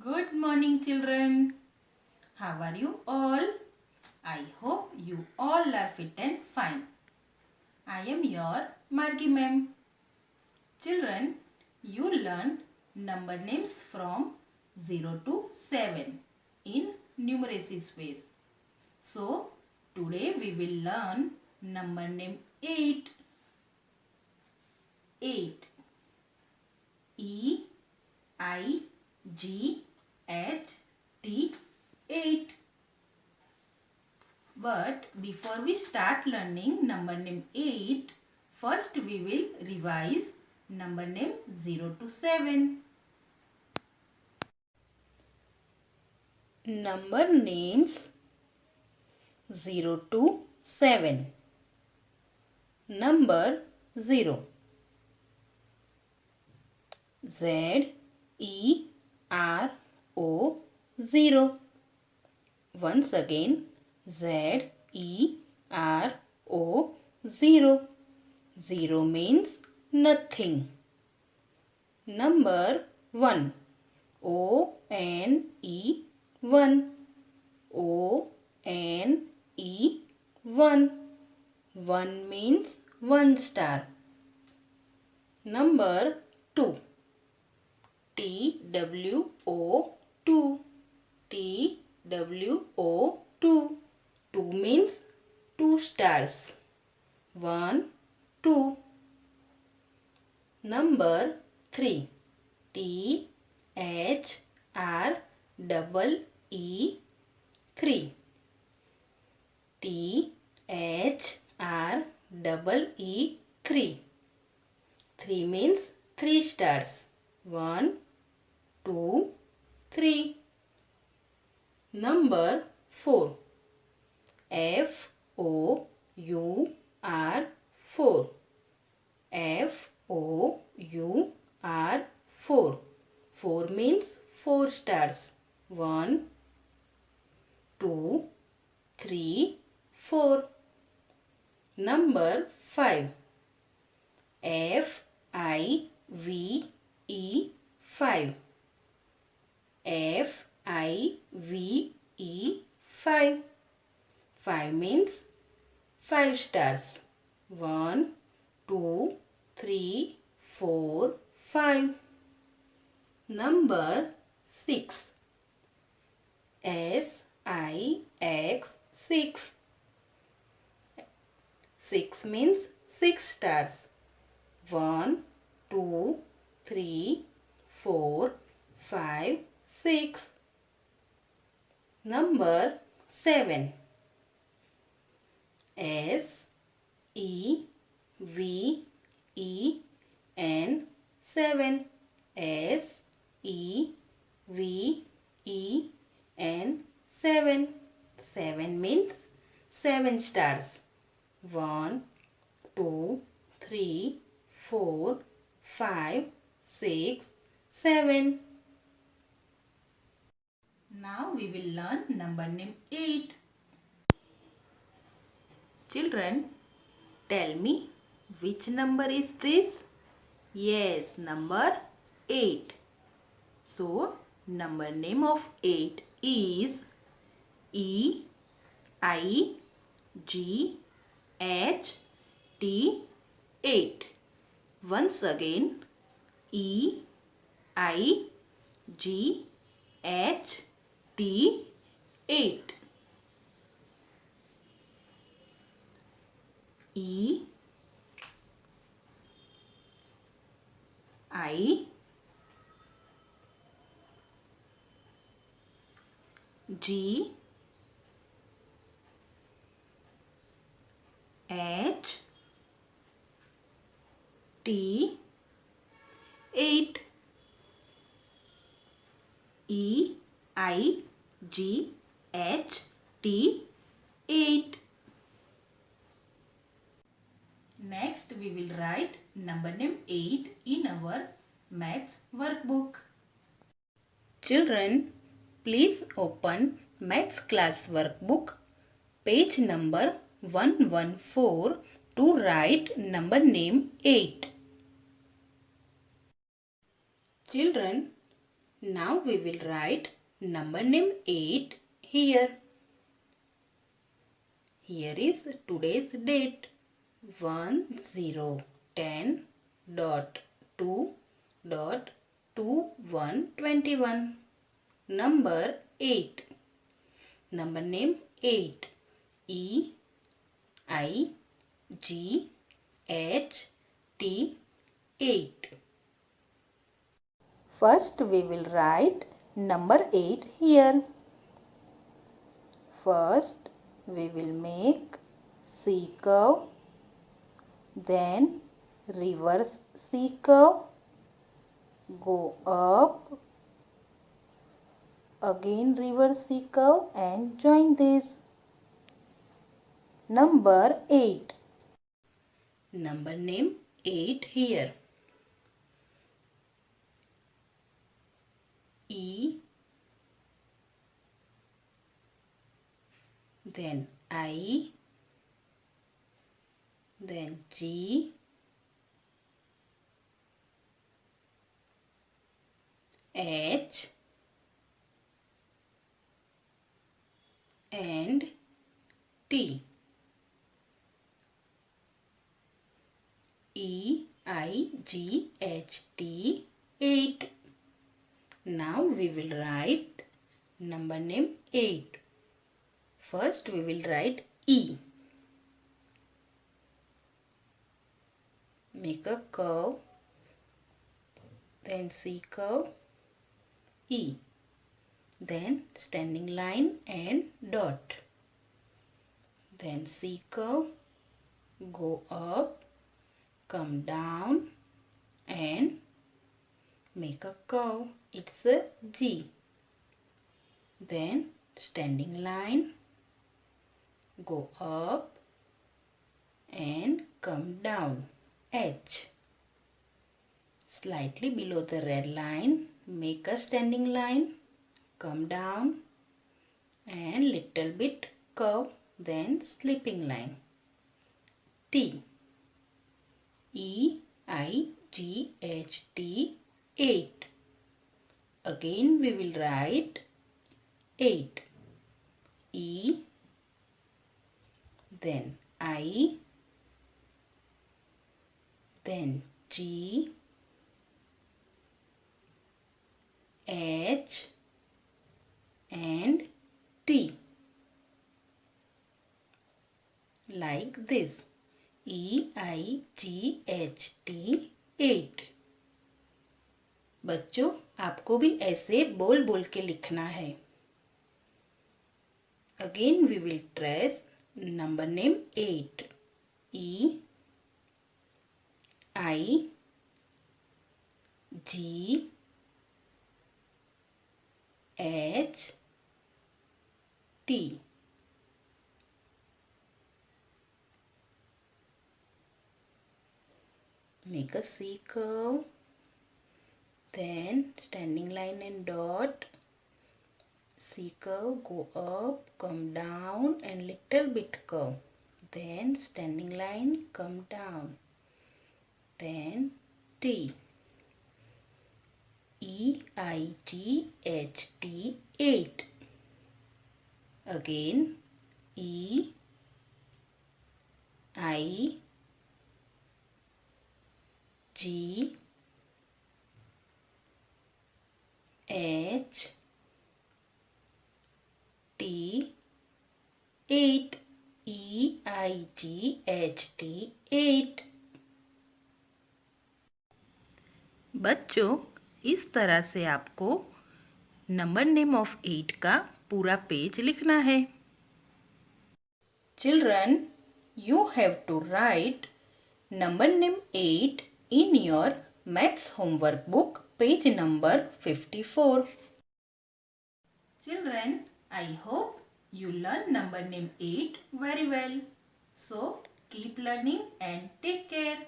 Good morning, children. How are you all? I hope you all are fit and fine. I am your Margi ma'am. Children, you learned number names from 0 to 7 in numeracy ways. So, today we will learn number name 8. 8. E I G H T 8. But before we start learning number name 8, first we will revise number name 0 to 7. Number names 0 to 7. Number 0. Z E R O 0. Once again, Z E R O 0. 0 means nothing. Number 1. O N E 1. O N E 1. 1 means 1 star. Number 2. T W O 2. T W O 2. 2 means 2 stars. 1, 2. Number 3. T H R E 3. T H R E 3. 3 means 3 stars. 1, 2, 3. Number 4. F O U R 4. F O U R 4. 4 means 4 stars. 1, 2, 3, 4. Number 5. F I V E 5. F I V E 5. 5 means 5 stars. 1, 2, 3, 4, 5. Number 6. S I X 6. 6 means 6 stars. 1, 2, 3, 4, 5, 6. Number 7. S E V E N 7. S E V E N 7. 7 means 7 stars. 1, 2, 3, 4, 5, 6, 7. Now we will learn number name 8. Children, tell me which number is this? Yes, number 8. So, number name of 8 is E I G H T 8. Once again, E I G H T 8. E I G H T 8. E I G H T 8. Next we will write number name 8 in our maths workbook. Children, please open maths class workbook page number 114 to write number name 8. Children, Now we will write number name 8 here. Here is today's date 1010.2.2121. Number 8. Number name 8. EIGHT 8. First we will write number 8 here. First we will make C curve, then reverse C curve, go up, again reverse C curve and join this. Number 8. Number name 8 here. E, then I, then G, H and T. EIGHT 8. Now we will write number name 8. First we will write E. Make a curve, then C curve, E. Then standing line and dot. Then C curve, go up, come down and make a curve. It's a G. Then standing line, go up and come down. H. Slightly below the red line, make a standing line, come down and little bit curve, then slipping line. T. EIGHT 8. Again we will write 8. E, then I, then G, H and T. Like this. EIGHT 8. बच्चों आपको भी ऐसे बोल बोल के लिखना है. Again we will trace number name 8. E, I, G, H, T. Make a C curve, then standing line and dot. C curve, go up, come down and little bit curve. Then standing line, come down. Then T. EIGHT 8. Again E, I, G, H, T 8. EIGHT 8. बच्चों इस तरह से आपको number name of 8 का पूरा page लिखना है. Children, you have to write number name 8 in your maths homework book, page number 54. Children, I hope you learn number name 8 very well. So, keep learning and take care.